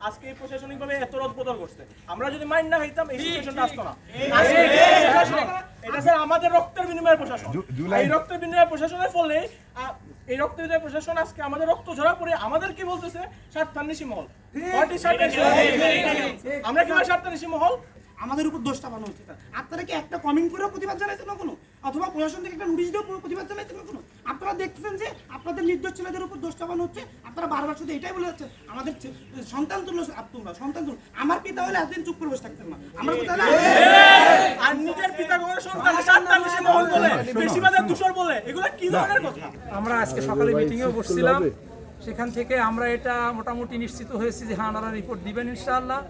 আজকে এই প্রশাসনিকভাবে এত রদবদল করছে। আমরা যদি মাইন্ড না হইতাম এই সিচুয়েশনটা আসতো না। এটা স্যার আমাদের রক্তের বিনিময়ের প্রশাসন। এই রক্তের বিনিময়ের প্রশাসনের ফলে এই রক্তের বিনিময়ের প্রশাসন আজকে আমাদের রক্ত ঝরা পড়ে আমাদের কি বলতেছে স্বার্থান্বেষী মহল। আমরা কি স্বার্থান্বেষী মহল? আমাদের উপর দোষ চাপানো হচ্ছে। আপনারা কি একটা কমেন্ট করেও প্রতিবাদ জানাইছেন না কোনো, অথবা প্রশাসন থেকে একটা নোটিশ দিয়েও প্রতিবাদ জানাইছেন না কোনো? আপনারা দেখতেছেন যে আপনাদের নির্দোষ ছেলেদের উপর দোষ চাপানো হচ্ছে। আপনারা বারবার শুধু এটাই বলে যাচ্ছেন আমাদের সন্তান তুল্য তোমরা, সন্তান তুল্য। আমার পিতা হলে এতদিন চুপ করে বসে থাকতেন না। আমার পিতা না, আর নিজের পিতা কোনো সন্তান স্বার্থান্বেষী মহল বলে, বেশিবাদের দূষর বলে, এগুলো কি ধরনের কথা? আমরা আজকে সকালে মিটিংয়েও বসছিলাম, সেখান থেকে আমরা এটা মোটামুটি নিশ্চিত হয়েছি যে হ্যাঁ ওনারা রিপোর্ট দিবেন ইনশাআল্লাহ।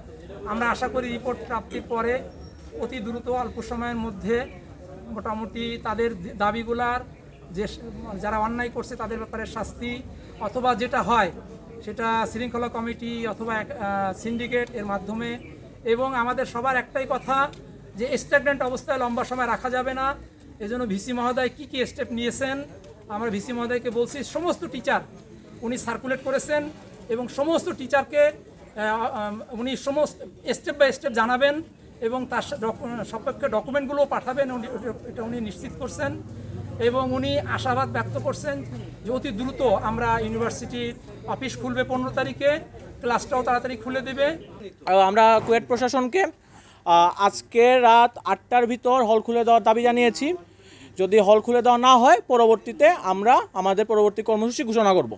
আমরা আশা করি রিপোর্ট প্রাপ্তির পরে অতি দ্রুত অল্প সময়ের মধ্যে মোটামুটি তাদের দাবিগুলার যে যারা অন্যায় করছে তাদের ব্যাপারে শাস্তি, অথবা যেটা হয় সেটা শৃঙ্খলা কমিটি অথবা সিন্ডিকেট এর মাধ্যমে। এবং আমাদের সবার একটাই কথা যে স্ট্যাগন্যান্ট অবস্থায় লম্বা সময় রাখা যাবে না। এজন্য ভিসি মহোদয় কী কী স্টেপ নিয়েছেন আমরা ভিসি মহোদয়কে বলছি। সমস্ত টিচার উনি সার্কুলেট করেছেন এবং সমস্ত টিচারকে উনি সমস্ত স্টেপ বাই স্টেপ জানাবেন এবং তার সপক্ষে ডকুমেন্টগুলো পাঠাবেন, এটা উনি নিশ্চিত করছেন। এবং উনি আশাবাদ ব্যক্ত করছেন যে অতি দ্রুত আমরা ইউনিভার্সিটির অফিস খুলবে 15 তারিখে, ক্লাসটাও তাড়াতাড়ি খুলে দেবে। আমরা কুয়েট প্রশাসনকে আজকে রাত 8টার ভিতর হল খুলে দেওয়ার দাবি জানিয়েছি। যদি হল খুলে দেওয়া না হয় পরবর্তীতে আমরা আমাদের পরবর্তী কর্মসূচি ঘোষণা করব।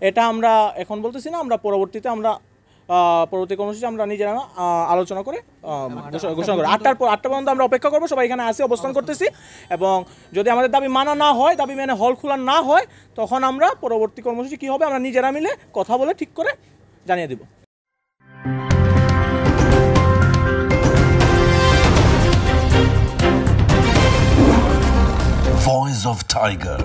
এটা আমরা এখন বলতেছি না, আমরা পরবর্তীতে পরবর্তী কর্মসূচি আমরা নিজেরা আলোচনা করে ঘোষণা করি। 8টা পর্যন্ত আমরা অপেক্ষা করবো, সবাই এখানে আসি অবস্থান করতেছি। এবং যদি আমাদের দাবি মানা না হয়, দাবি মেনে হল খোলা না হয়, তখন আমরা পরবর্তী কর্মসূচি কী হবে আমরা নিজেরা মিলে কথা বলে ঠিক করে জানিয়ে দেব। Voice of Tiger.